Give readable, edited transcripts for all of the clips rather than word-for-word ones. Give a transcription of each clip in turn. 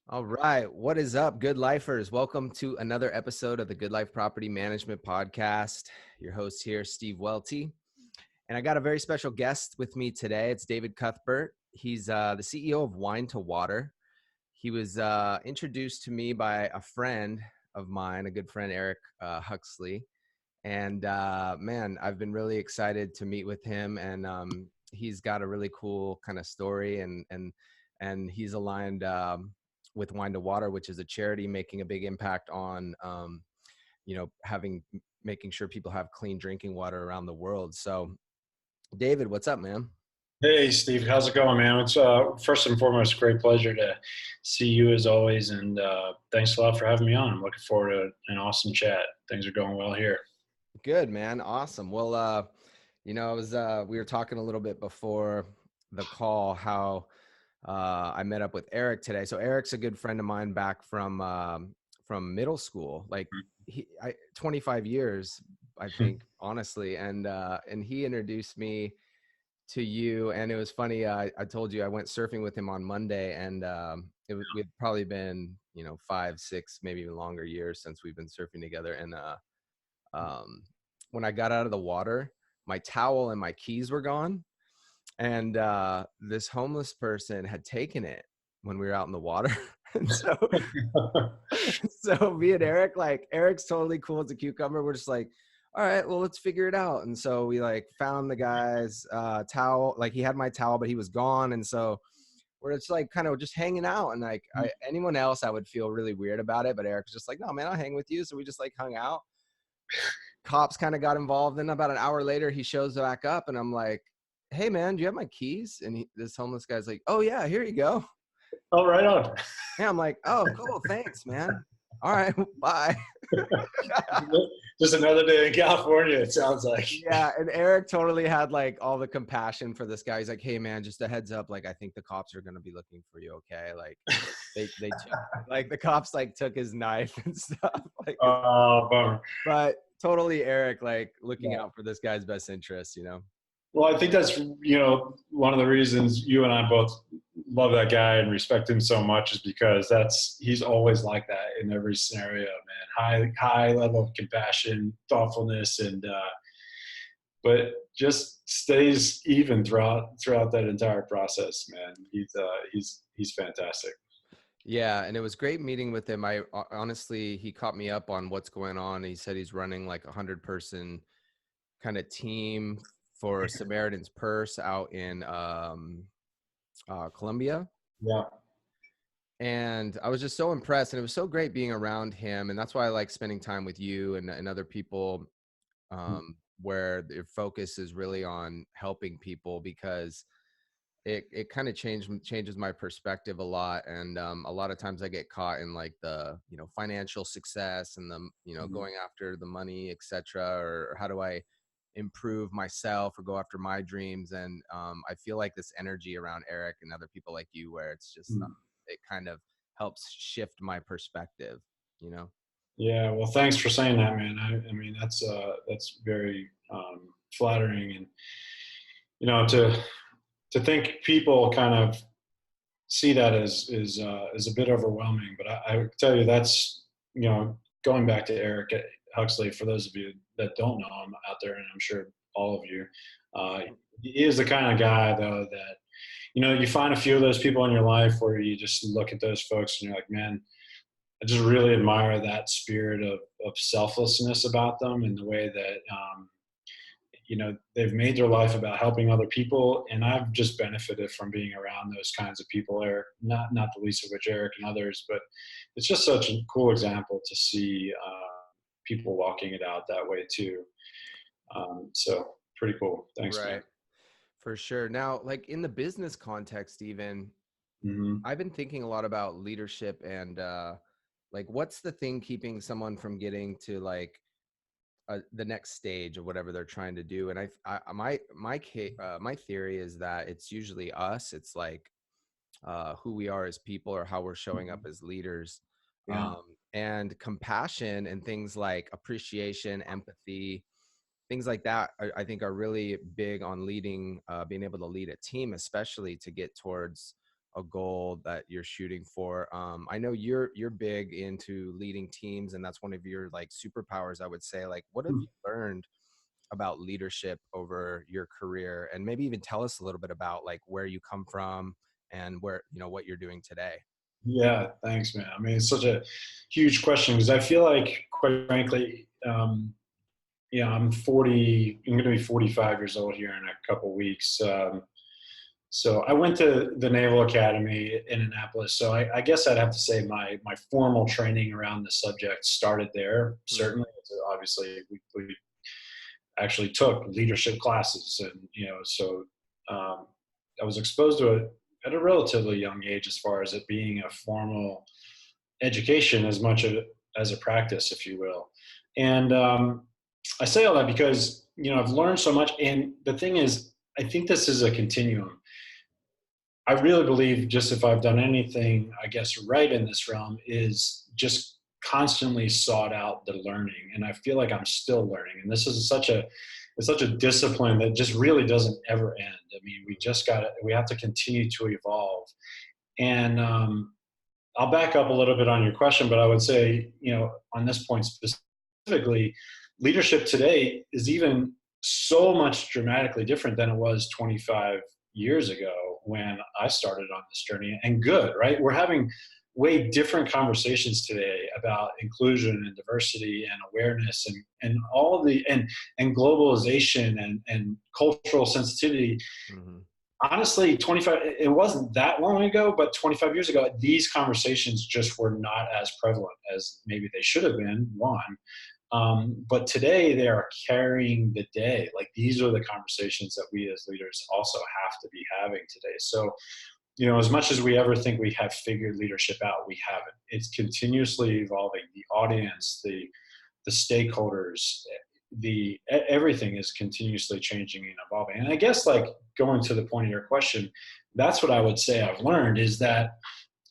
All right. What is up, good lifers? Welcome to another episode of the Good Life Property Management Podcast. Your host here, Steve Welty. And I got a very special guest with me today. It's David Cuthbert. He's the CEO of Wine to Water. He was introduced to me by a friend of mine, a good friend, Eric Huxley. And man, I've been really excited to meet with him. And he's got a really cool kind of story. And he's aligned with Wine to Water, which is a charity making a big impact on, making sure people have clean drinking water around the world. So, David, what's up, man? Hey, Steve, how's it going, man? It's first and foremost, a great pleasure to see you as always, and thanks a lot for having me on. I'm looking forward to an awesome chat. Things are going well here. Good, man. Awesome. Well, I was we were talking a little bit before the call how I met up with Eric today. So Eric's a good friend of mine back from middle school. Like 25 years, I think, honestly. And he introduced me to you, and it was funny. I told you I went surfing with him on Monday, and we'd probably been 5, 6, maybe even longer years since we've been surfing together. And um, when I got out of the water, my towel and my keys were gone. And this homeless person had taken it when we were out in the water. And so me and Eric, like Eric's totally cool as a cucumber. We're just like, all right, well, let's figure it out. And so we like found the guy's towel. Like he had my towel, but he was gone. And so we're just like kind of just hanging out. And like anyone else, I would feel really weird about it. But Eric's just like, no, man, I'll hang with you. So we just like hung out. Cops kind of got involved. Then about an hour later, he shows back up, and I'm like, hey, man, do you have my keys? And this homeless guy's like, oh, yeah, here you go. Oh, right on. Yeah, I'm like, oh, cool, thanks, man. All right, bye. Just another day in California, it sounds like. Yeah, and Eric totally had like all the compassion for this guy. He's like, hey, man, just a heads up. Like, I think the cops are going to be looking for you, okay? Like, they took, like the cops like took his knife and stuff. Like, Oh, bummer. but totally Eric, like looking Yeah. out for this guy's best interest. Well, I think that's, one of the reasons you and I both love that guy and respect him so much is because he's always like that in every scenario, man. High level of compassion, thoughtfulness, and but just stays even throughout that entire process, man. He's fantastic. Yeah, and it was great meeting with him. I honestly, he caught me up on what's going on. He said he's running like 100-person kind of team for Samaritan's Purse out in Colombia. Yeah. And I was just so impressed, and it was so great being around him. And that's why I like spending time with you and other people where their focus is really on helping people, because it kind of changes my perspective a lot. And a lot of times I get caught in like the financial success and the going after the money, etc., or how do I improve myself or go after my dreams. And I feel like this energy around Eric and other people like you, where it's just it kind of helps shift my perspective. Yeah, well, thanks for saying that, man. I mean, that's very flattering, and to think people kind of see that is a bit overwhelming. But I tell you, that's going back to Eric Huxley. For those of you that don't know him out there, and I'm sure all of you, he is the kind of guy though that you find a few of those people in your life where you just look at those folks and you're like, man, I just really admire that spirit of selflessness about them, and the way that they've made their life about helping other people. And I've just benefited from being around those kinds of people, Eric, not the least of which Eric and others. But it's just such a cool example to see people walking it out that way too. So pretty cool. Thanks, man. Right. For sure. Now, like in the business context, even Hmm. I've been thinking a lot about leadership and like what's the thing keeping someone from getting to like the next stage of whatever they're trying to do. And my theory is that it's usually us. It's like who we are as people or how we're showing up as leaders. Yeah. And compassion and things like appreciation, empathy, things like that, I think are really big on leading, being able to lead a team, especially to get towards a goal that you're shooting for. I know you're big into leading teams, and that's one of your like superpowers, I would say. Like, what have you learned about leadership over your career, and maybe even tell us a little bit about like where you come from and where, you know, what you're doing today. Yeah, thanks, man. I mean, it's such a huge question because I feel like, quite frankly, I'm 40. I'm going to be 45 years old here in a couple weeks. So I went to the Naval Academy in Annapolis. So I guess I'd have to say my formal training around the subject started there. Mm, Certainly, obviously, we actually took leadership classes, and so um, I was exposed to it at a relatively young age, as far as it being a formal education as much as a practice, if you will. And I say all that because I've learned so much, and the thing is, I think this is a continuum. I really believe, just if I've done anything, I guess, right in this realm, is just constantly sought out the learning. And I feel like I'm still learning. And this is it's such a discipline that just really doesn't ever end. I mean, we have to continue to evolve. And I'll back up a little bit on your question, but I would say, on this point specifically, leadership today is even so much dramatically different than it was 25 years ago when I started on this journey. And good, right? We're having way different conversations today about inclusion and diversity and awareness and all of and globalization and cultural sensitivity. mm-hmm. Honestly, 25, it wasn't that long ago, but 25 years ago, these conversations just were not as prevalent as maybe they should have been, one. But today they are carrying the day. Like, these are the conversations that we as leaders also have to be having today. So, as much as we ever think we have figured leadership out, we haven't. It's continuously evolving. The audience, the stakeholders, everything is continuously changing and evolving. And I guess, like, going to the point of your question, that's what I would say I've learned, is that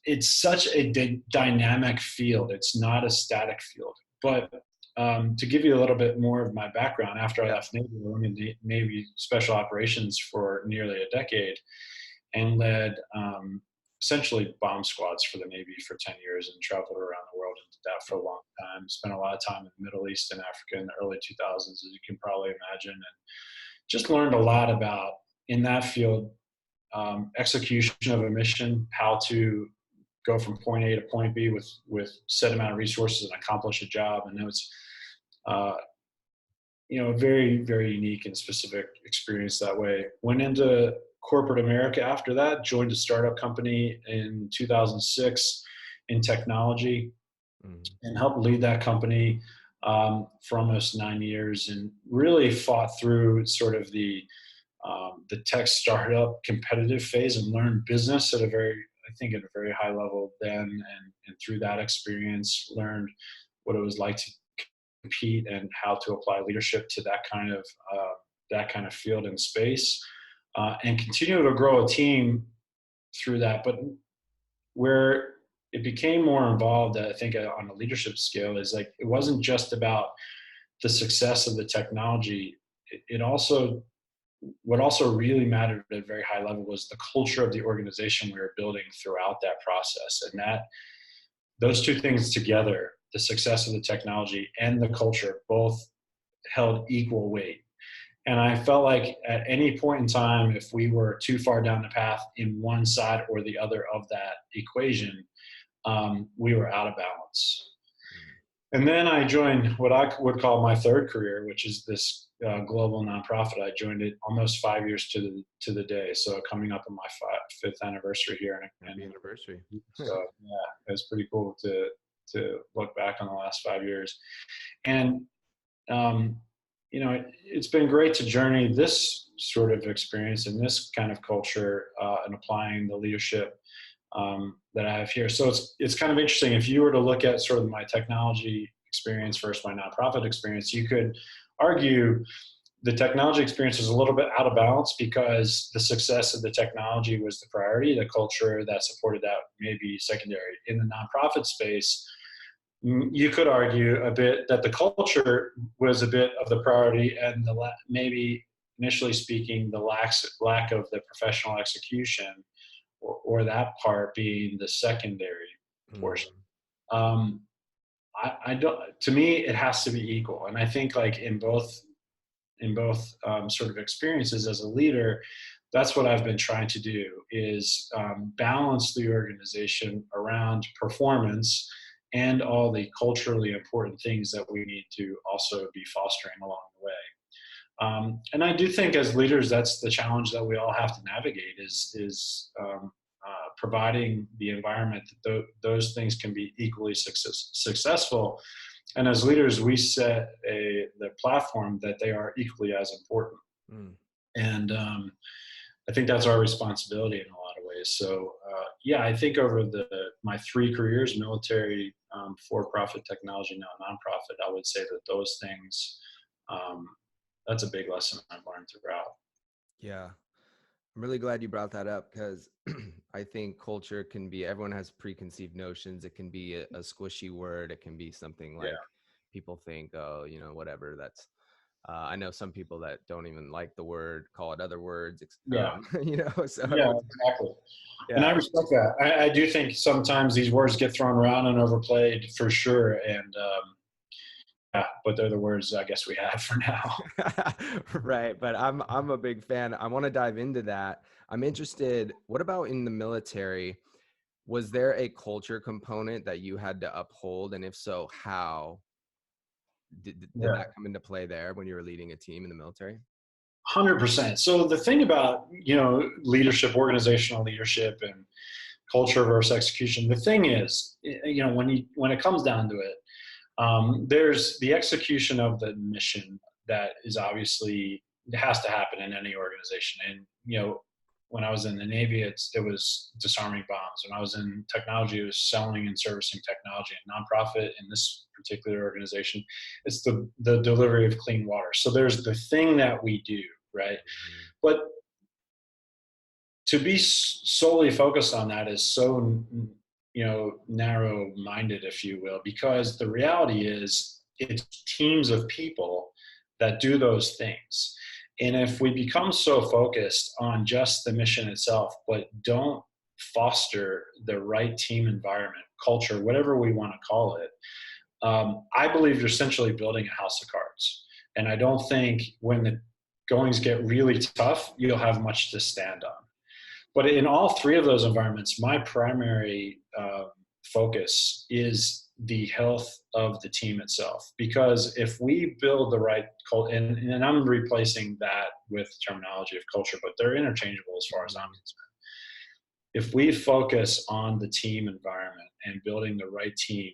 it's such a dynamic field. It's not a static field. But to give you a little bit more of my background, after I left Navy, I went into Navy Special Operations for nearly a decade and led essentially bomb squads for the Navy for 10 years, and traveled around the world and did that for a long time. Spent a lot of time in the Middle East and Africa in the early 2000s, as you can probably imagine, and just learned a lot about, in that field, execution of a mission, how to go from point A to point B with set amount of resources and accomplish a job. And it was, a very, very unique and specific experience that way. Went into corporate America after that, joined a startup company in 2006 in technology, and helped lead that company for almost 9 years, and really fought through sort of the tech startup competitive phase and learned business at a very high level then. And through that experience, learned what it was like to compete and how to apply leadership to that kind of field and space, and continue to grow a team through that. But where it became more involved, I think, on a leadership scale, is like, it wasn't just about the success of the technology. It also, what also really mattered at a very high level, was the culture of the organization we were building throughout that process. And that those two things together, the success of the technology and the culture, both held equal weight. And I felt like at any point in time, if we were too far down the path in one side or the other of that equation, we were out of balance. And then I joined what I would call my third career, which is this global nonprofit. I joined it almost 5 years to the day. So coming up on my fifth anniversary here. Happy anniversary. So yeah, it was pretty cool to look back on the last 5 years. And it's been great to journey this sort of experience and this kind of culture, and applying the leadership that I have here. So it's kind of interesting. If you were to look at sort of my technology experience versus my nonprofit experience, you could argue the technology experience was a little bit out of balance because the success of the technology was the priority. The culture that supported that may be secondary. In the nonprofit space, you could argue a bit that the culture was a bit of the priority, and maybe initially speaking, the lack of the professional execution or that part being the secondary portion. Mhm. Um, I don't. To me, it has to be equal, and I think like in both sort of experiences as a leader, that's what I've been trying to do is balance the organization around performance and all the culturally important things that we need to also be fostering along the way. And I do think as leaders, that's the challenge that we all have to navigate is providing the environment that those things can be equally successful. And as leaders, we set the platform that they are equally as important. Mm. And I think that's our responsibility in a lot of ways. So yeah, I think over my 3 careers, military, for-profit, technology, now nonprofit, I would say that those things, um, that's a big lesson I've learned throughout. Yeah. I'm really glad you brought that up because I think culture can be, everyone has preconceived notions. It can be a squishy word. It can be something Yeah, like people think, oh, whatever. That's, I know some people that don't even like the word, call it other words, yeah, so yeah, exactly. And I yeah. respect that. I do think sometimes these words get thrown around and overplayed for sure. And yeah, but they're the words I guess we have for now. Right. But I'm a big fan. I want to dive into that. I'm interested. What about in the military? Was there a culture component that you had to uphold? And if so, how did Yeah. that come into play there when you were leading a team in the military? 100%. So the thing about, leadership, organizational leadership and culture versus execution, the thing is, when it comes down to it, there's the execution of the mission that is obviously, it has to happen in any organization. And, when I was in the Navy, it was disarming bombs. When I was in technology, it was selling and servicing technology. And nonprofit in this particular organization, it's the delivery of clean water. So there's the thing that we do, right? Mhm. But to be solely focused on that is so narrow minded, if you will, because the reality is it's teams of people that do those things. And if we become so focused on just the mission itself but don't foster the right team environment, culture, whatever we want to call it, I believe you're essentially building a house of cards. And I don't think when the goings get really tough, you'll have much to stand on. But in all 3 of those environments, my primary focus is the health of the team itself. Because if we build the right culture, and I'm replacing that with terminology of culture, but they're interchangeable as far as I'm concerned. If we focus on the team environment and building the right team,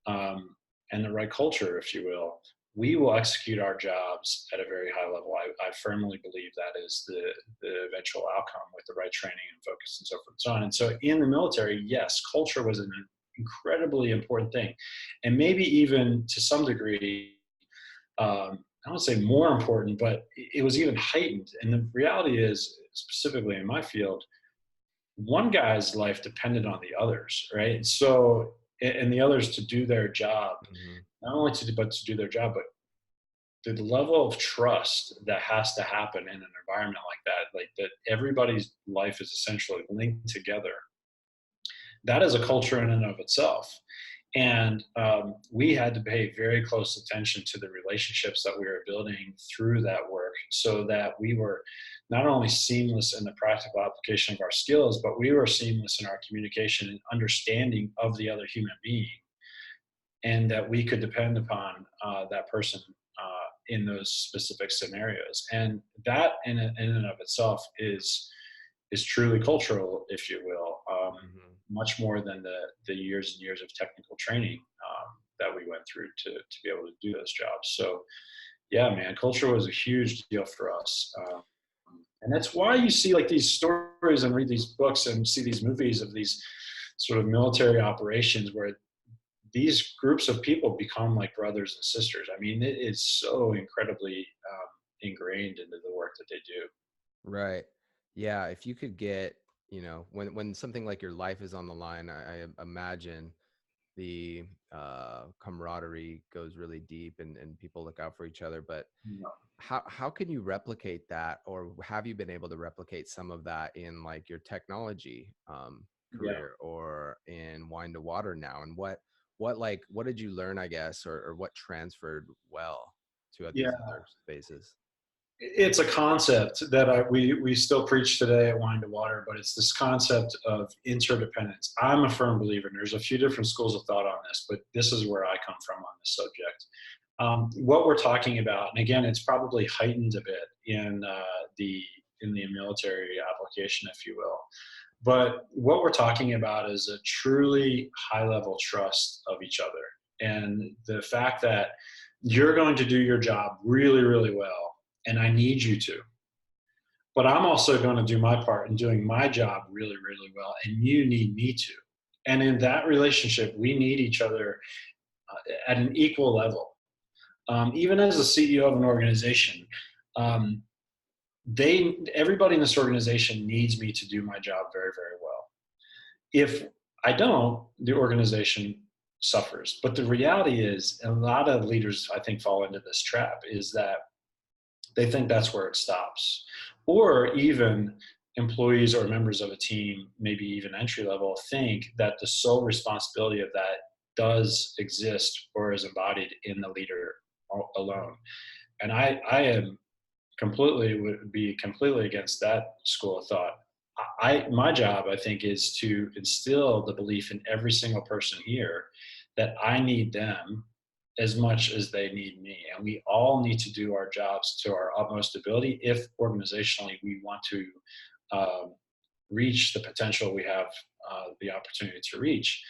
and the right culture, if you will, we will execute our jobs at a very high level. I firmly believe that is the eventual outcome with the right training and focus and so forth and so on. And so in the military, yes, culture was an incredibly important thing. And maybe even to some degree, I don't say more important, but it was even heightened. And the reality is, specifically in my field, one guy's life depended on the others, right? So, and the others to do their job, Mhm. not only to do their job, but the level of trust that has to happen in an environment like that, like that everybody's life is essentially linked together. That is a culture in and of itself. And we had to pay very close attention to the relationships that we were building through that work so that we were not only seamless in the practical application of our skills, but we were seamless in our communication and understanding of the other human being, and that we could depend upon that person in those specific scenarios. And that in and of itself is truly cultural, if you will, Mhm. much more than the years and years of technical training that we went through to be able to do those jobs. So yeah, man, culture was a huge deal for us. And that's why you see like these stories and read these books and see these movies of these sort of military operations where these groups of people become like brothers and sisters. I mean, it is so incredibly ingrained into the work that they do. Right. Yeah. If you could get, when something like your life is on the line, I imagine the camaraderie goes really deep, and people look out for each other. But how can you replicate that, or have you been able to replicate some of that in like your technology Yeah. career or in wine to water now? And what did you learn, I guess, or what transferred well to Yeah. these other spaces? It's a concept that we still preach today at Wine to Water, but it's this concept of interdependence. I'm a firm believer, and there's a few different schools of thought on this, but this is where I come from on this subject. What we're talking about, and again, it's probably heightened a bit the in the military application, if you will. But what we're talking about is a truly high level trust of each other, and the fact that you're going to do your job really, really well, and I need you to. But I'm also going to do my part in doing my job really, really well, and you need me to. And in that relationship, we need each other at an equal level. Even as a CEO of an organization, um, everybody in this organization needs me to do my job very, very well. If I don't, the organization suffers. But the reality is, and a lot of leaders I think fall into this trap, is that they think that's where it stops. Or even employees or members of a team, maybe even entry level, think that the sole responsibility of that does exist or is embodied in the leader alone. And I am completely would be completely against that school of thought. My job, I think, is to instill the belief in every single person here that I need them as much as they need me, and we all need to do our jobs to our utmost ability if organizationally we want to um, reach the potential we have the opportunity to reach.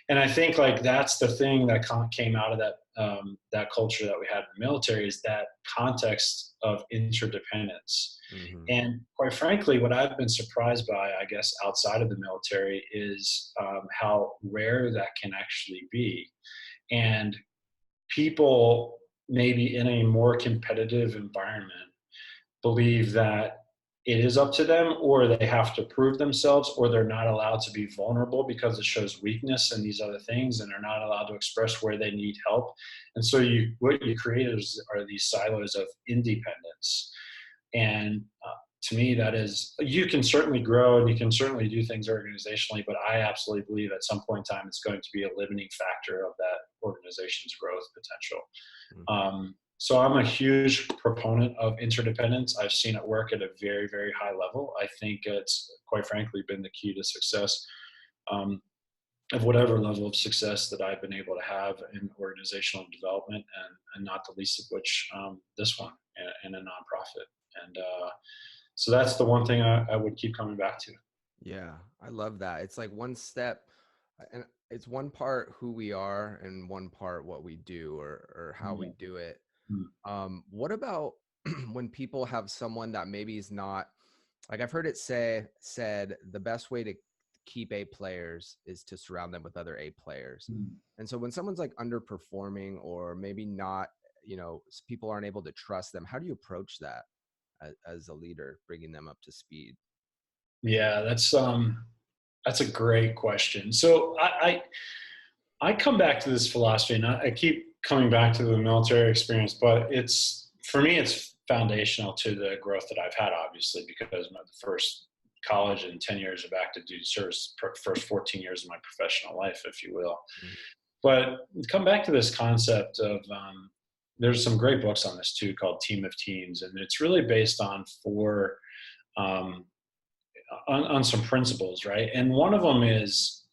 And I think like that's the thing that came out of that culture that we had in the military, is that context of interdependence. Hmm. And quite frankly, what I've been surprised by, I guess, outside of the military is how rare that can actually be. And people, maybe in a more competitive environment, believe that it is up to them, or they have to prove themselves, or they're not allowed to be vulnerable because it shows weakness and these other things, and they're not allowed to express where they need help. And so what you create are these silos of independence. And to me, that is, you can certainly grow and you can certainly do things organizationally, but I absolutely believe at some point in time it's going to be a limiting factor of that organization's growth potential. So I'm a huge proponent of interdependence. I've seen it work at a very, very high level. I think it's quite frankly been the key to success, um, of whatever level of success that I've been able to have in organizational development, and not the least of which this one in a nonprofit. And so that's the one thing I would keep coming back to. Yeah, I love that. It's like one step, and it's one part who we are and one part what we do, or how we Yeah. do it. Mm. What about when people have someone that maybe is not, like I've heard it said the best way to keep A players is to surround them with other A players. Mm. And so when someone's like underperforming, or maybe not, people aren't able to trust them, how do you approach that as a leader, bringing them up to speed? Yeah, that's a great question. So I come back to this philosophy, and I keep coming back to the military experience, but for me, it's foundational to the growth that I've had, obviously, because the first college and 10 years of active duty service, first 14 years of my professional life, if you will. Mhm. But come back to this concept of, there's some great books on this too called Team of Teams, and it's really based on um, on some principles, right? And one of them is,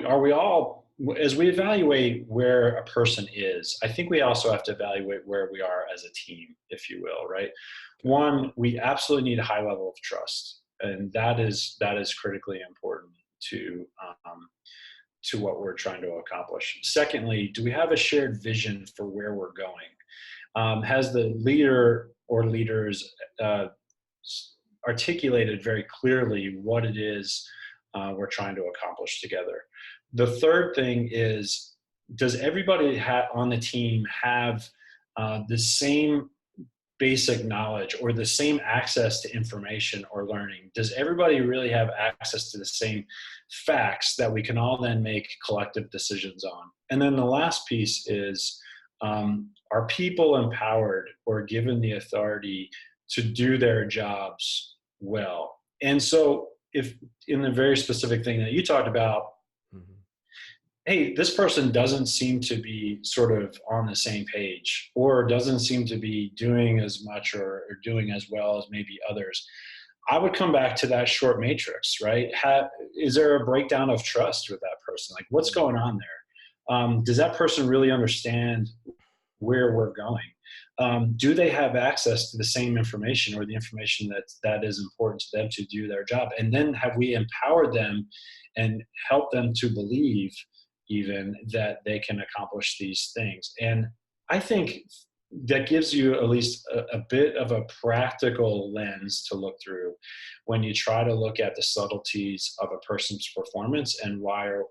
are we all, as we evaluate where a person is, I think we also have to evaluate where we are as a team, if you will, right? Okay. One, we absolutely need a high level of trust, and that is critically important to what we're trying to accomplish. Secondly, do we have a shared vision for where we're going? Has the leader or leaders uh, articulated very clearly what it is we're trying to accomplish together? The third thing is, does everybody on the team have the same basic knowledge or the same access to information or learning? Does everybody really have access to the same facts that we can all then make collective decisions on? And then the last piece is, are people empowered or given the authority to do their jobs well? And so, if in the very specific thing that you talked about, Mhm. hey, this person doesn't seem to be sort of on the same page or doesn't seem to be doing as much or doing as well as maybe others, I would come back to that short matrix, right? Is there a breakdown of trust with that person? Like, what's going on there? Does that person really understand where we're going? Do they have access to the same information or the information that is important to them to do their job? And then have we empowered them and helped them to believe even that they can accomplish these things? And I think that gives you at least a bit of a practical lens to look through when you try to look at the subtleties of a person's performance and why are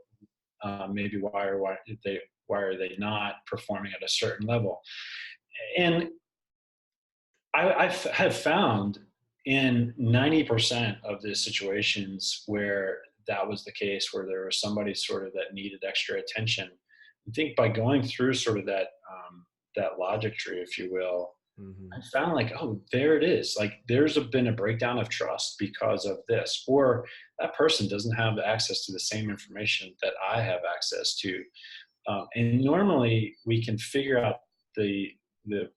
they not performing at a certain level. And have found in 90% of the situations where that was the case, where there was somebody sort of that needed extra attention, I think by going through sort of that logic tree, if you will, I Mhm. found like, oh, there it is. Like been a breakdown of trust because of this, or that person doesn't have access to the same information that I have access to. And normally we can figure out the the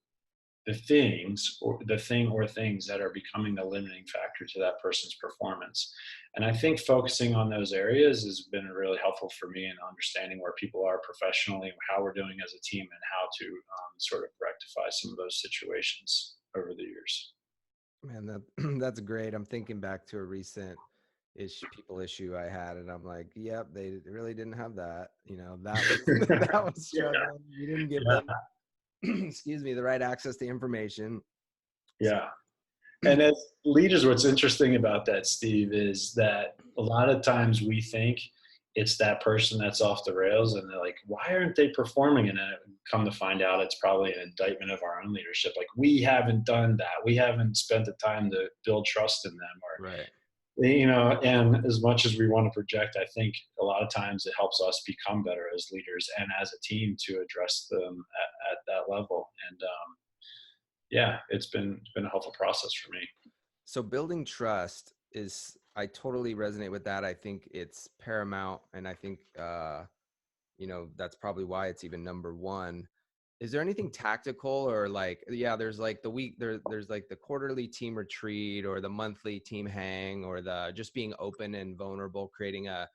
the things or the thing or things that are becoming the limiting factor to that person's performance. And I think focusing on those areas has been really helpful for me in understanding where people are professionally and how we're doing as a team and how to sort of rectify some of those situations over the years. Man, that that's great. I'm thinking back to a recent issue I had, and I'm like, yep, they really didn't have that. That was that was Yeah, struggling. We didn't give yeah, them, excuse me, the right access to information. So, yeah. And as leaders, what's interesting about that, Steve, is that a lot of times we think it's that person that's off the rails, and they're like, "Why aren't they performing?" And then come to find out, it's probably an indictment of our own leadership. Like we haven't done that. We haven't spent the time to build trust in them, right. or And as much as we want to project, I think a lot of times it helps us become better as leaders and as a team to address them at that level. And yeah, it's been a helpful process for me. So building trust is, I totally resonate with that. I think it's paramount, and I think that's probably why it's even number one. Is there anything tactical, or like, yeah, there's like there's like the quarterly team retreat or the monthly team hang, or the just being open and vulnerable, creating a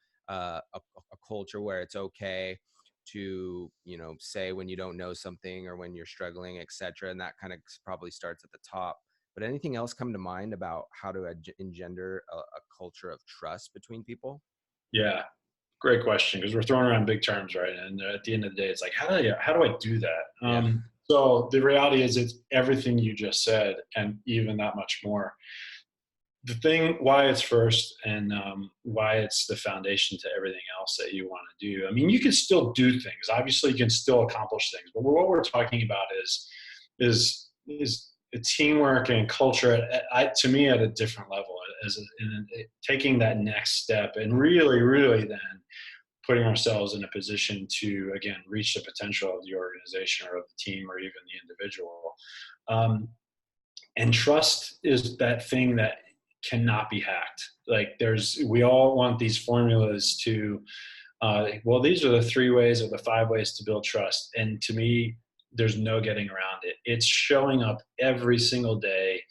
culture where it's okay to say when you don't know something or when you're struggling, etc., and that kind of probably starts at the top. But anything else come to mind about how to engender a culture of trust between people? Yeah, great question, because we're throwing around big terms, right? And at the end of the day, it's like, how do I do that? Yeah. So the reality is, it's everything you just said, and even that much more. The thing why it's first, and why it's the foundation to everything else that you want to do. I mean, you can still do things. Obviously, you can still accomplish things, but what we're talking about is teamwork and culture. To me, at a different level, taking that next step and really, really then putting ourselves in a position to again reach the potential of the organization or of the team or even the individual. Um, and trust is that thing that cannot be hacked. Like we all want these formulas to, well, these are the 3 ways or the 5 ways to build trust. And to me, there's no getting around it. It's showing up every single day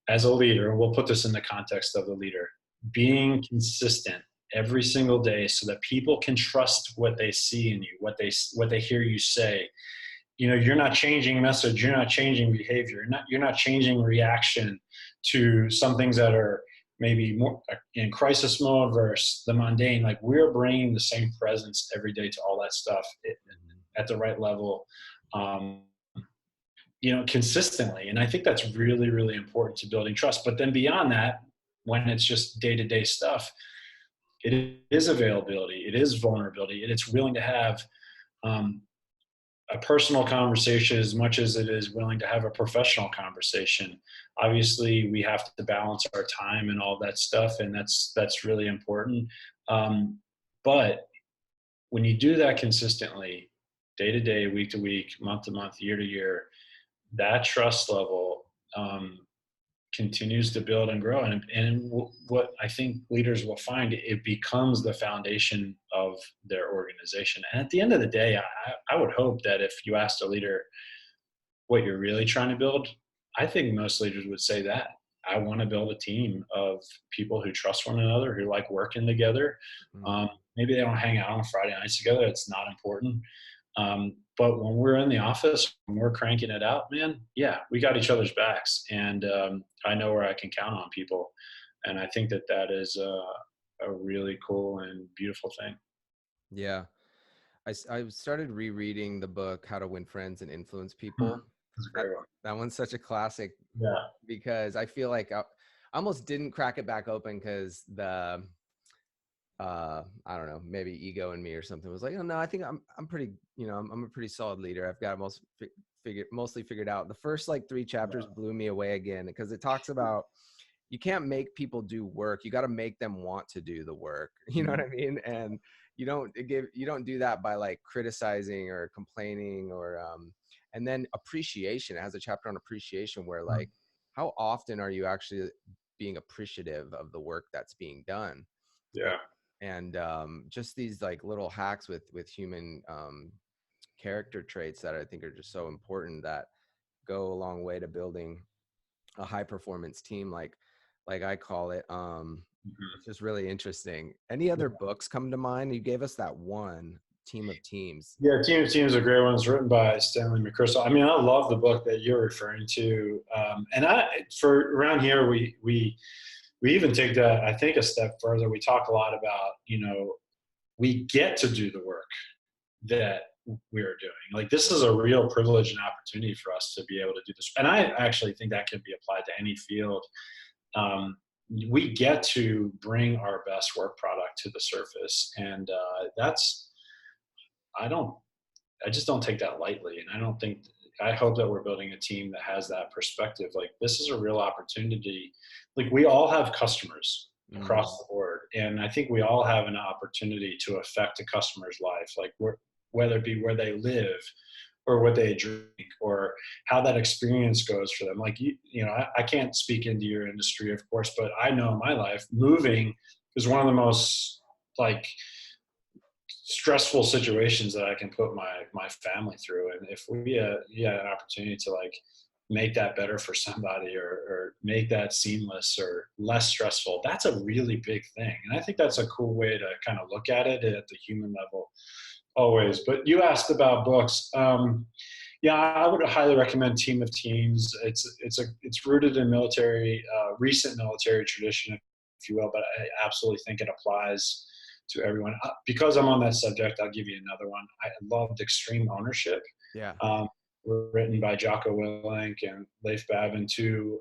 as a leader. We'll put this in the context of the leader, being consistent every single day so that people can trust what they see in you, what they hear you say. You're not changing message, you're not changing behavior, you're not changing reaction to some things that are maybe more in crisis mode versus the mundane. Like we're bringing the same presence every day to all that stuff at the right level, um, consistently. And I think that's really, really important to building trust. But then beyond that, when it's just day-to-day stuff, it is availability, it is vulnerability, and it's willing to have um, a personal conversation as much as it is willing to have a professional conversation. Obviously, we have to balance our time and all that stuff, and that's really important. Um, but when you do that consistently, day to day, week to week, month to month, year to year, that trust level continues to build and grow. And what I think leaders will find, it becomes the foundation of their organization. And at the end of the day, I would hope that if you asked a leader what you're really trying to build, I think most leaders would say that. I want to build a team of people who trust one another, who like working together. Mm. Maybe they don't hang out on Friday nights together. It's not important. But when we're in the office, when we're cranking it out, man, yeah, we got each other's backs, and I know where I can count on people, and I think that that is a really cool and beautiful thing. Yeah. I started rereading the book How to Win Friends and Influence Hmm. People. That's a That great one. that one's such a classic Yeah, because I feel like I almost didn't crack it back open because I don't know, maybe ego in me or something was like, oh no, I think I'm pretty, I'm a pretty solid leader. I've got mostly figured out. The first like 3 chapters yeah, blew me away again because it talks about you can't make people do work. You got to make them want to do the work. You know what mhm, I mean? And you don't do that by like criticizing or complaining or and then appreciation. It has a chapter on appreciation where mhm. like how often are you actually being appreciative of the work that's being done? Yeah, And just these like little hacks with human character traits that I think are just so important that go a long way to building a high performance team like I call it. mhm. It's just really interesting. Any other books come to mind? You gave us that one, Team of Teams. Yeah, Team of Teams is a great one. It's written by Stanley McChrystal. I mean, I love the book that you're referring to, and I for around here we even take that, I think, a step further. We talk a lot about, we get to do the work that we're doing. Like, this is a real privilege and opportunity for us to be able to do this. And I actually think that can be applied to any field. Um, we get to bring our best work product to the surface. And I don't, I just don't take that lightly. And I hope that we're building a team that has that perspective. Like, this is a real opportunity. Like, we all have customers across Mm, the board. And I think we all have an opportunity to affect a customer's life, like whether it be where they live or what they drink or how that experience goes for them. Like, I can't speak into your industry, of course, but I know in my life, moving is one of the most like stressful situations that I can put my family through. And if we had an opportunity to like make that better for somebody, or make that seamless or less stressful, that's a really big thing. And I think that's a cool way to kind of look at it at the human level always. But you asked about books. Yeah, I would highly recommend Team of Teams. It's rooted in recent military tradition, if you will, but I absolutely think it applies to everyone. Because I'm on that subject, I'll give you another one. I loved Extreme Ownership, yeah. um, written by Jocko Willink and Leif Babin, two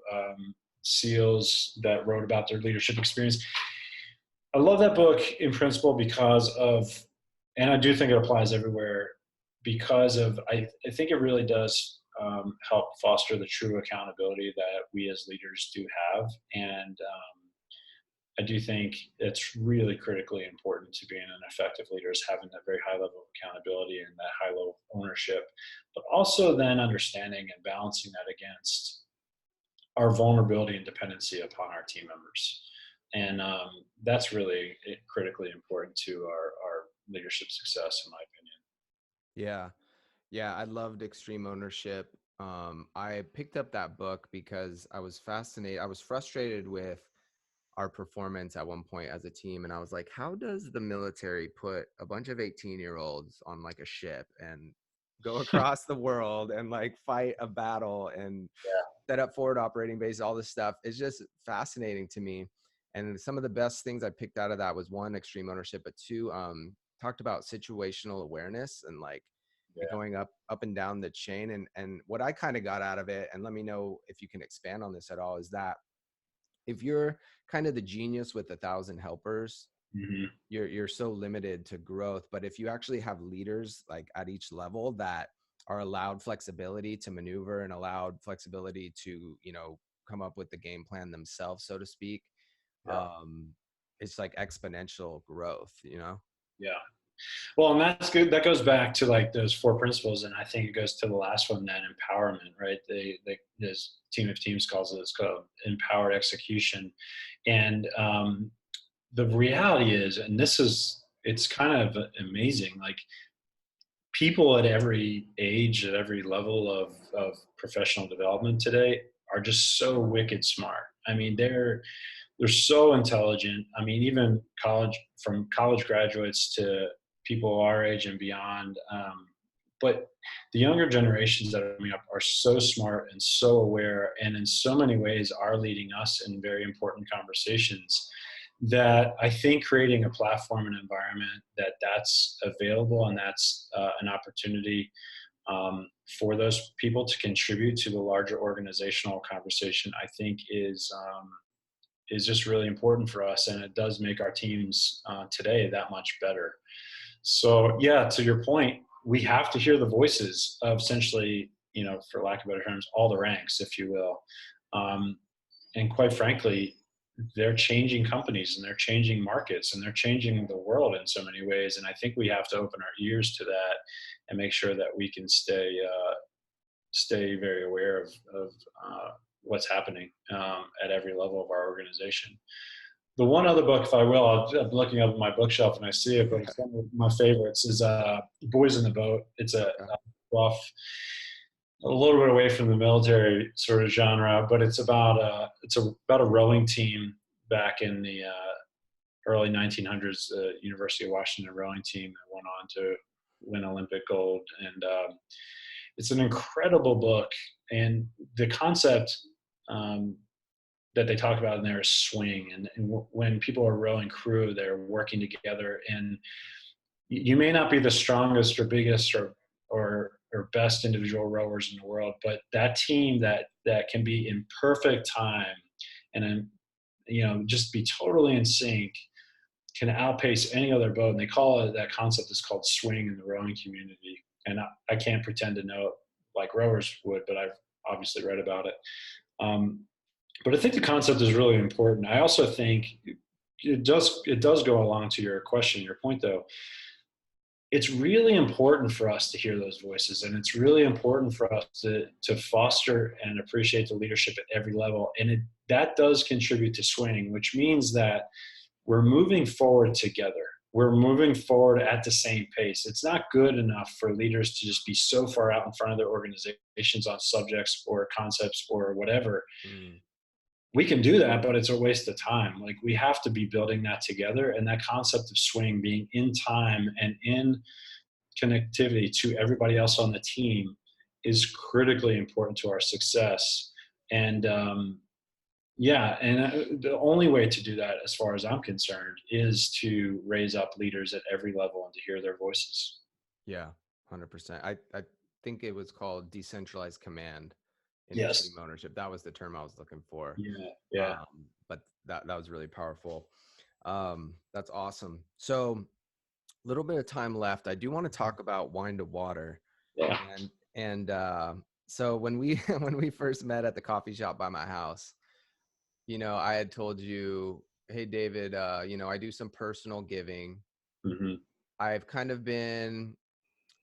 SEALs that wrote about their leadership experience. I love that book in principle because of, and I do think it applies everywhere, because of, I think it really does help foster the true accountability that we as leaders do have. And I do think it's really critically important to being an effective leader is having that very high level of accountability and that high level of ownership, but also then understanding and balancing that against our vulnerability and dependency upon our team members. And that's really critically important to our leadership success, in my opinion. Yeah. Yeah. I loved Extreme Ownership. I picked up that book because I was fascinated. I was frustrated with our performance at one point as a team. And I was like, how does the military put a bunch of 18-year-olds on like a ship and go across the world and like fight a battle and set up forward operating base, all this stuff? It's just fascinating to me. And some of the best things I picked out of that was one, extreme ownership, but two, talked about situational awareness and like Yeah. going up and down the chain. And what I kind of got out of it, and let me know if you can expand on this at all, is that if you're kind of the genius with 1,000 helpers, Hmm. you're so limited to growth. But if you actually have leaders like at each level that are allowed flexibility to maneuver and allowed flexibility to, you know, come up with the game plan themselves, so to speak, Yeah. um, it's like exponential growth, you know? Yeah. Well, and that's good. That goes back to like those four principles, and I think it goes to the last one, then empowerment, right? This team of teams calls it, it's called empowered execution, and the reality is, and it's kind of amazing. Like people at every age, at every level of professional development today are just so wicked smart. I mean, they're so intelligent. I mean, even from college graduates to people our age and beyond. But the younger generations that are coming up are so smart and so aware, and in so many ways are leading us in very important conversations, that I think creating a platform and environment that's available, and that's an opportunity for those people to contribute to the larger organizational conversation, I think is just really important for us, and it does make our teams today that much better. So yeah, to your point, we have to hear the voices of essentially, you know, for lack of better terms, all the ranks, if you will. Um, and quite frankly, they're changing companies and they're changing markets and they're changing the world in so many ways. And I think we have to open our ears to that and make sure that we can stay very aware of what's happening at every level of our organization. The one other book, if I will, I'm looking up at my bookshelf and I see it, but it's one of my favorites is Boys in the Boat. It's Okay. rough, a little bit away from the military sort of genre, but it's about a rowing team back in the early 1900s, the University of Washington rowing team that went on to win Olympic gold, and it's an incredible book. And the concept um, that they talk about in there is swing, and when people are rowing crew, they're working together, and you may not be the strongest or biggest or best individual rowers in the world, but that team that can be in perfect time and then, you know, just be totally in sync can outpace any other boat. And they call it, that concept is called swing in the rowing community. And I can't pretend to know it like rowers would, but I've obviously read about it. Um, but I think the concept is really important. I also think it does go along to your question, your point though. It's really important for us to hear those voices, and it's really important for us to foster and appreciate the leadership at every level. And that does contribute to swing, which means that we're moving forward together. We're moving forward at the same pace. It's not good enough for leaders to just be so far out in front of their organizations on subjects or concepts or whatever. Mm, We can do that, but it's a waste of time. Like, we have to be building that together. And that concept of swing, being in time and in connectivity to everybody else on the team, is critically important to our success. And yeah, and the only way to do that, as far as I'm concerned, is to raise up leaders at every level and to hear their voices. yeah, 100%. I think it was called decentralized command in team Yes. ownership. That was the term I was looking for. Yeah. Yeah. But that was really powerful. That's awesome. So, little bit of time left. I do want to talk about wine to water, Yeah. and so when we when we first met at the coffee shop by my house, you know, I had told you, hey David, you know, I do some personal giving. Hmm. I've kind of been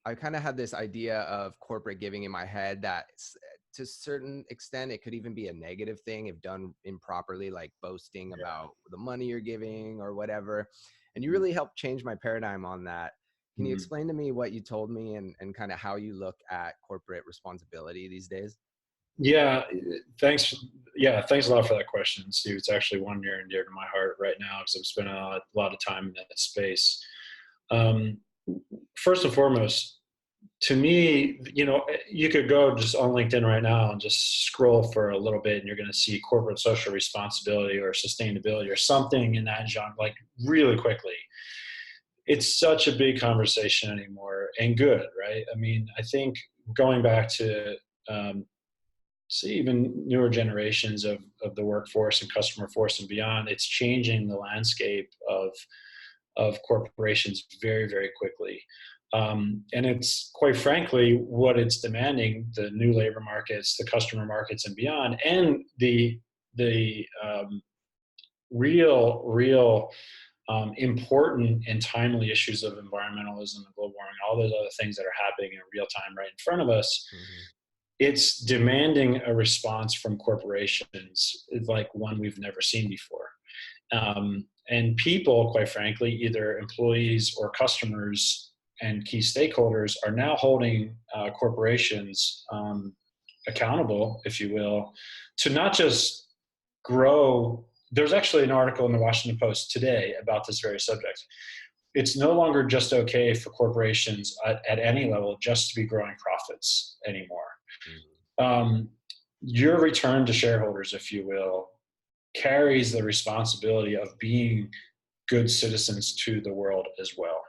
I kind of had this idea of corporate giving in my head that to a certain extent, it could even be a negative thing if done improperly, like boasting Yeah. about the money you're giving or whatever. And you really helped change my paradigm on that. Can you Mhm. explain to me what you told me and kind of how you look at corporate responsibility these days? Yeah. Thanks. Yeah. Thanks a lot for that question, Steve. It's actually one near and dear to my heart right now because I'm spending a lot of time in that space. Um, First and foremost, to me, you know, you could go just on LinkedIn right now and just scroll for a little bit, and you're going to see corporate social responsibility or sustainability or something in that genre, like really quickly. It's such a big conversation anymore, and good, right? I mean, I think going back to um, see even newer generations of the workforce and customer force and beyond, it's changing the landscape of corporations very, very quickly. And it's quite frankly what it's demanding: the new labor markets, the customer markets, and beyond, and the real important and timely issues of environmentalism and global warming, all those other things that are happening in real time right in front of us. Mm-hmm. It's demanding a response from corporations like one we've never seen before. And people, quite frankly, either employees or customers and key stakeholders, are now holding corporations accountable, if you will, to not just grow. There's actually an article in the Washington Post today about this very subject. It's no longer just okay for corporations at any level just to be growing profits anymore. Mm-hmm. Your return to shareholders, if you will, carries the responsibility of being good citizens to the world as well.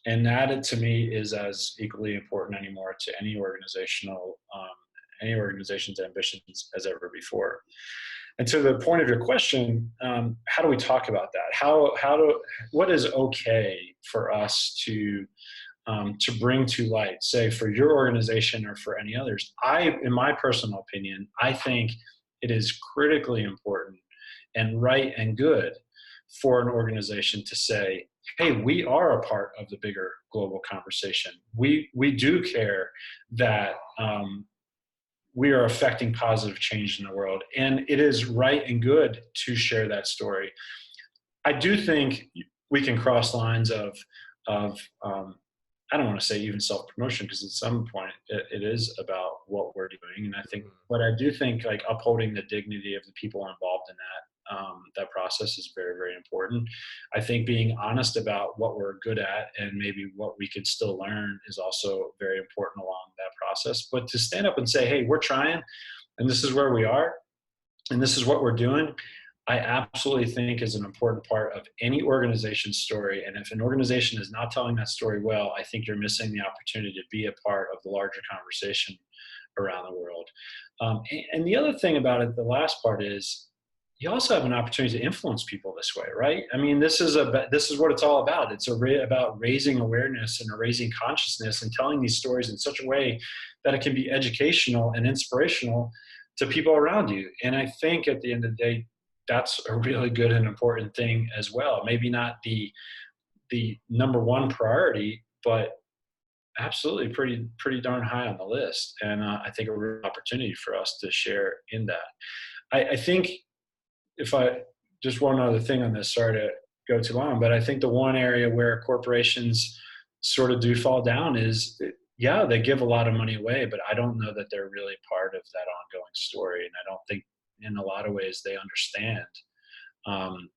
And that, to me, is as equally important anymore to any organization's ambitions as ever before. And to the point of your question, how do we talk about that? What is okay for us to bring to light, say for your organization or for any others? In my personal opinion, I think it is critically important and right and good for an organization to say, hey, we are a part of the bigger global conversation. We do care that we are affecting positive change in the world, and it is right and good to share that story. I do think we can cross lines of I don't want to say even self-promotion, because at some point it is about what we're doing. And I think, but I do think like upholding the dignity of the people involved in that process is very, very important. I think being honest about what we're good at and maybe what we could still learn is also very important along that process. But to stand up and say, hey, we're trying, and this is where we are, and this is what we're doing, I absolutely think is an important part of any organization's story. And if an organization is not telling that story well, I think you're missing the opportunity to be a part of the larger conversation around the world. And the other thing about it, the last part is, you also have an opportunity to influence people this way, right? I mean, this is what it's all about. It's about raising awareness and raising consciousness and telling these stories in such a way that it can be educational and inspirational to people around you. And I think at the end of the day, that's a really good and important thing as well. Maybe not the number one priority, but absolutely pretty darn high on the list. And I think a real opportunity for us to share in that. I think, if I just one other thing on this, sorry to go too long, but I think the one area where corporations sort of do fall down is, yeah, they give a lot of money away, but I don't know that they're really part of that ongoing story. And I don't think in a lot of ways they understand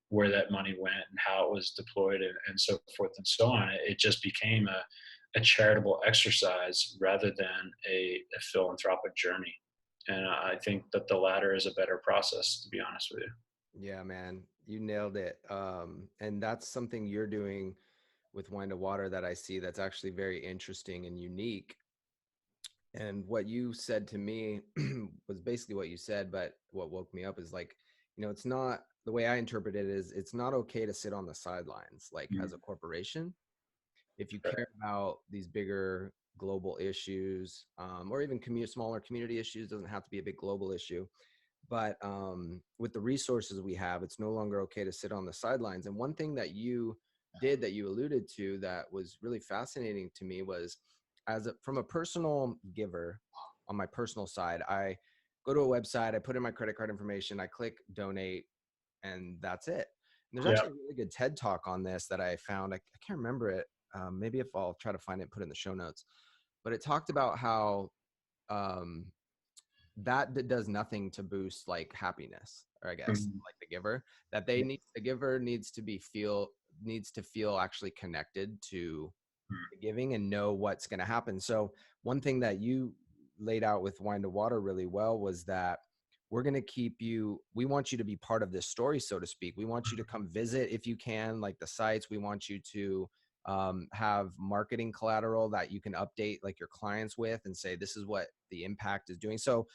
where that money went and how it was deployed and so forth and so on. It just became a charitable exercise rather than a philanthropic journey. And I think that the latter is a better process, to be honest with you. Yeah, man, you nailed it. And that's something you're doing with Wine to Water that I see that's actually very interesting and unique. And what you said to me was basically what you said, but what woke me up is like, it's not, the way I interpret it is, it's not okay to sit on the sidelines, like as a corporation. If you care about these bigger global issues, or even smaller community issues, doesn't have to be a big global issue. But with the resources we have, it's no longer okay to sit on the sidelines. And one thing that you did, that you alluded to, that was really fascinating to me was, from a personal giver, on my personal side, I go to a website, I put in my credit card information, I click donate, and that's it. And there's actually a really good TED talk on this that I found. I can't remember it. Maybe if I'll try to find it and put it in the show notes. But it talked about how that does nothing to boost like happiness, or I guess like the giver, that the giver needs to feel actually connected to the giving and know what's going to happen. So one thing that you laid out with Wine to Water really well was that we want you to be part of this story, so to speak. We want you to come visit if you can, like the sites. We want you to have marketing collateral that you can update like your clients with and say, this is what the impact is doing. So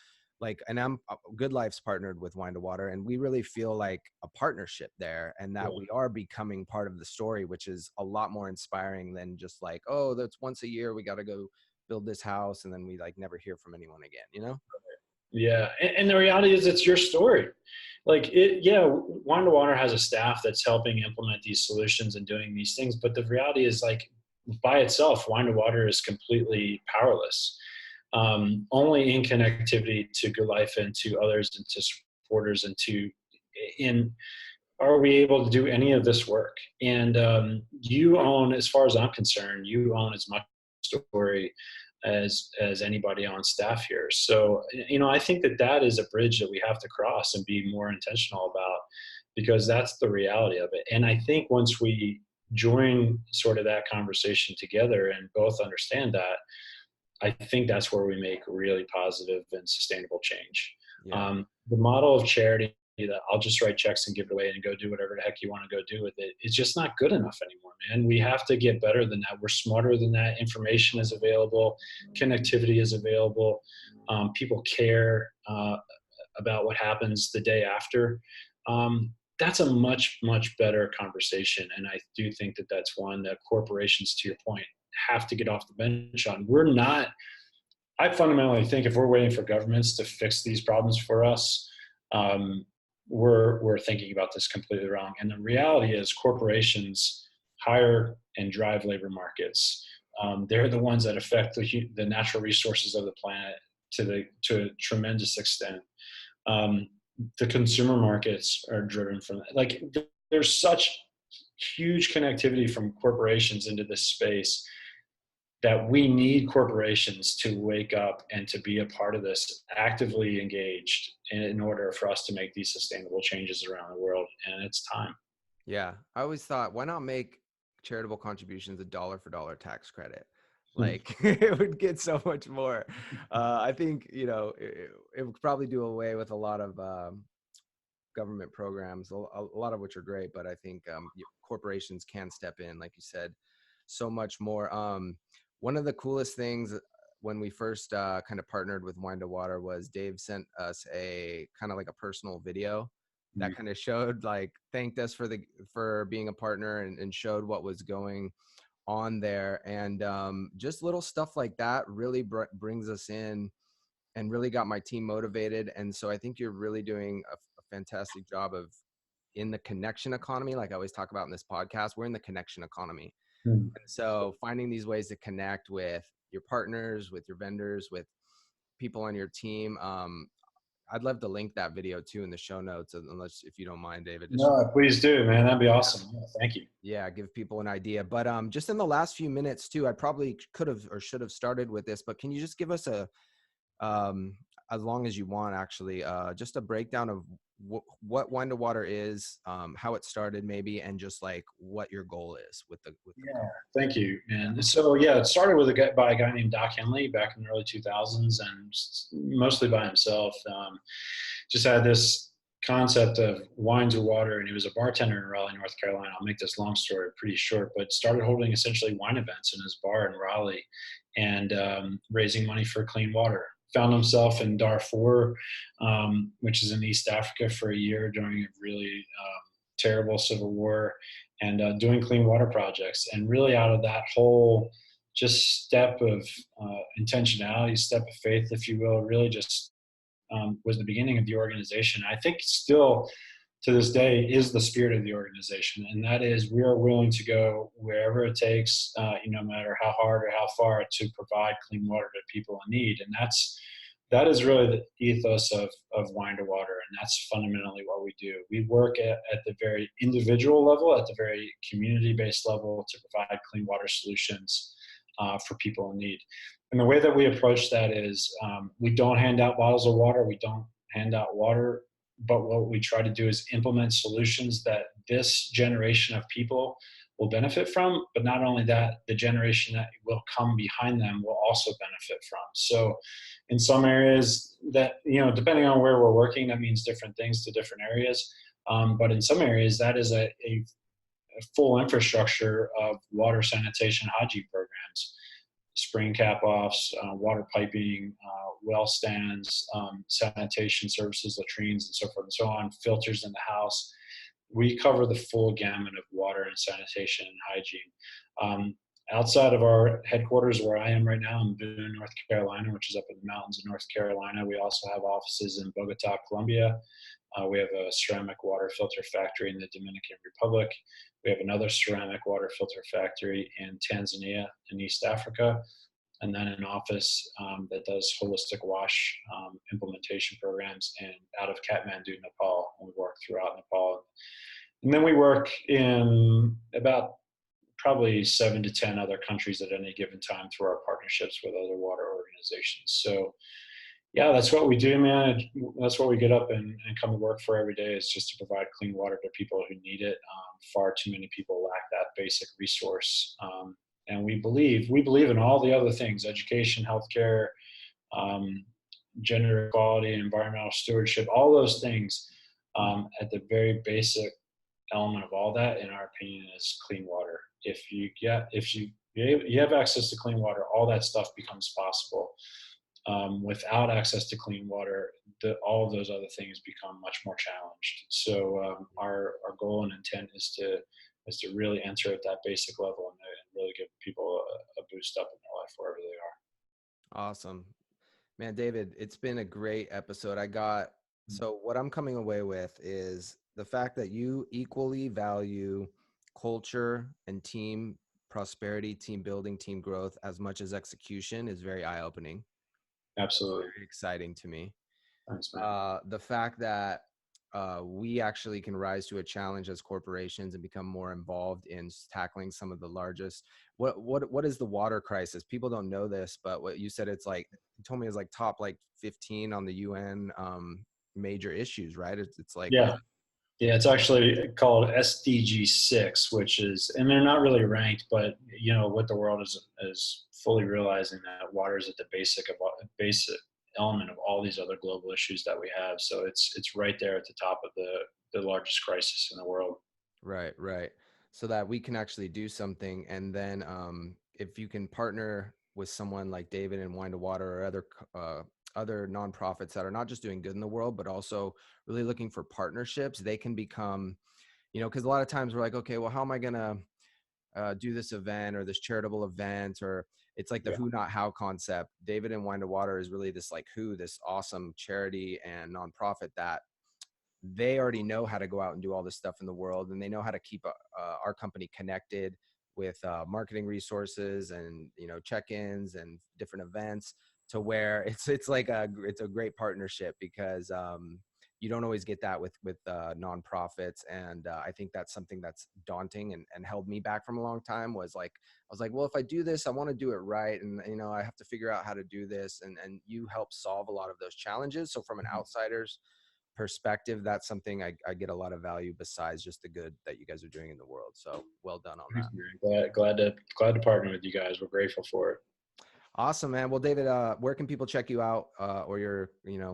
like, and I'm Good Life's partnered with Wine to Water, and we really feel like a partnership there, and that we are becoming part of the story, which is a lot more inspiring than just like, oh, that's once a year we got to go build this house, and then we like never hear from anyone again, you know? Yeah, and the reality is, it's your story. Like it, yeah. Wine to Water has a staff that's helping implement these solutions and doing these things, but the reality is, like, by itself, Wine to Water is completely powerless. Only in connectivity to Good Life and to others and to supporters and to in are we able to do any of this work. And you own, as far as I'm concerned, you own as much story as anybody on staff here. So, I think that that is a bridge that we have to cross and be more intentional about, because that's the reality of it. And I think once we join sort of that conversation together and both understand that, I think that's where we make really positive and sustainable change. Yeah. The model of charity that I'll just write checks and give it away and go do whatever the heck you want to go do with it is just not good enough anymore, man. We have to get better than that. We're smarter than that. Information is available, connectivity is available. People care about what happens the day after. That's a much, much better conversation. And I do think that that's one that corporations, to your point, have to get off the bench on. I fundamentally think if we're waiting for governments to fix these problems for us, we're thinking about this completely wrong. And the reality is, corporations hire and drive labor markets. They're the ones that affect the natural resources of the planet to a tremendous extent. The consumer markets are driven from that. Like, there's such huge connectivity from corporations into this space that we need corporations to wake up and to be a part of this, actively engaged, in order for us to make these sustainable changes around the world. And it's time. Yeah. I always thought, why not make charitable contributions a dollar for dollar tax credit? Hmm. Like it would get so much more. I think, it would probably do away with a lot of government programs, a lot of which are great, but I think corporations can step in, like you said, so much more. One of the coolest things when we first kind of partnered with Wine to Water was Dave sent us a kind of like a personal video that kind of showed, like, thanked us for being a partner, and showed what was going on there. And just little stuff like that really brings us in and really got my team motivated. And so I think you're really doing a fantastic job of in the connection economy. Like I always talk about in this podcast, we're in the connection economy. Hmm. And so finding these ways to connect with your partners, with your vendors, with people on your team. I'd love to link that video too in the show notes, unless, if you don't mind, David. Just, No, please do, man. That'd be awesome. Yeah, thank you. yeah, give people an idea. But just in the last few minutes too, I probably could have or should have started with this, but can you just give us um, as long as you want, actually, just a breakdown of what Wine to Water is, how it started maybe, and just like what your goal is with the Yeah, thank you. yeah. And so, yeah, it started with by a guy named Doc Henley back in the early 2000s, and mostly by himself. Just had this concept of wine to water, and he was a bartender in Raleigh, North Carolina. I'll make this long story pretty short, but started holding essentially wine events in his bar in Raleigh, and raising money for clean water. Found himself in Darfur, which is in East Africa, for a year during a really terrible civil war, and doing clean water projects. And really, out of that whole just step of intentionality, step of faith, if you will, really just was the beginning of the organization. I think still to this day is the spirit of the organization, and that is, we are willing to go wherever it takes, no matter how hard or how far, to provide clean water to people in need. And that is really the ethos of Wine to Water, and that's fundamentally what we do. We work at the very individual level, at the very community-based level, to provide clean water solutions for people in need. And the way that we approach that is, we don't hand out bottles of water, we don't hand out water, but what we try to do is implement solutions that this generation of people will benefit from. But not only that, the generation that will come behind them will also benefit from. So in some areas that, depending on where we're working, that means different things to different areas. But in some areas, that is a full infrastructure of water, sanitation, hygiene programs. spring cap-offs, water piping, well stands, sanitation services, latrines, and so forth and so on, filters in the house. We cover the full gamut of water and sanitation and hygiene. Outside of our headquarters where I am right now in Boone, North Carolina, which is up in the mountains of North Carolina, we also have offices in Bogota, Colombia. We have a ceramic water filter factory in the Dominican Republic. We have another ceramic water filter factory in Tanzania in East Africa, and then an office that does holistic wash implementation programs out of Kathmandu, Nepal. And we work throughout Nepal. And then we work in about probably 7 to 10 other countries at any given time through our partnerships with other water organizations. So yeah, that's what we do, man. That's what we get up and come to work for every day, is just to provide clean water to people who need it. Far too many people lack that basic resource. And we believe in all the other things: education, healthcare, um, gender equality, environmental stewardship, all those things. At the very basic element of all that, in our opinion, is clean water. If you have access to clean water, all that stuff becomes possible. Without access to clean water, all of those other things become much more challenged. So our goal and intent is to really enter at that basic level and really give people a boost up in their life wherever they are. Awesome. Man, David, it's been a great episode. So what I'm coming away with is the fact that you equally value culture and team prosperity, team building, team growth as much as execution is very eye-opening. That's Absolutely. very exciting to me. Thanks, man. The fact that we actually can rise to a challenge as corporations and become more involved in tackling some of the largest. What is the water crisis? People don't know this, but what you said, it's like, you told me it's like top like 15 on the UN major issues, right? It's like Yeah. Yeah, it's actually called SDG 6, which is, and they're not really ranked, but what the world is fully realizing that water is at the basic element of all these other global issues that we have. So it's right there at the top of the largest crisis in the world. Right, right. So that we can actually do something. And then if you can partner with someone like David and Wine to Water, or other nonprofits that are not just doing good in the world, but also really looking for partnerships, they can become, because a lot of times we're like, okay, well, how am I going to do this event or this charitable event? Or it's like the Yeah. who, not how concept. David and Wine to Water is really this like who, this awesome charity and nonprofit that they already know how to go out and do all this stuff in the world, and they know how to keep our company connected with marketing resources and check-ins and different events, to where it's like it's a great partnership, because you don't always get that with nonprofits. And I think that's something that's daunting and held me back from a long time. Was like, I was like, well, if I do this, I want to do it right, and I have to figure out how to do this, and you help solve a lot of those challenges. So from an Mhm. outsider's perspective, that's something I get a lot of value, besides just the good that you guys are doing in the world. So well done on Thanks, that. man. Glad to partner with you guys. We're grateful for it. Awesome, man. Well, David, where can people check you out, or your,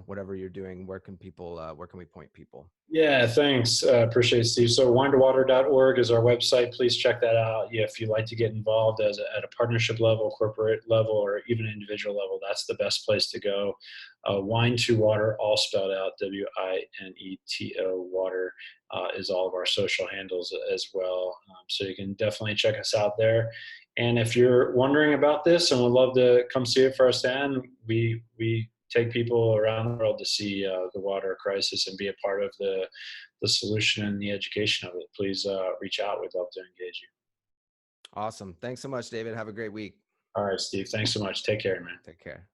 whatever you're doing? Where can we point people? Yeah, thanks. Appreciate it, Steve. So wineDoWater.org is our website. Please check that out. Yeah, if you'd like to get involved at a partnership level, corporate level, or even individual level, that's the best place to go. Wine to Water, all spelled out, WINETO Water, is all of our social handles as well. So you can definitely check us out there. And if you're wondering about this and would love to come see it firsthand, we take people around the world to see the water crisis and be a part of the solution and the education of it. Please reach out. We'd love to engage you. Awesome. Thanks so much, David. Have a great week. All right, Steve. Thanks so much. Take care, man. Take care.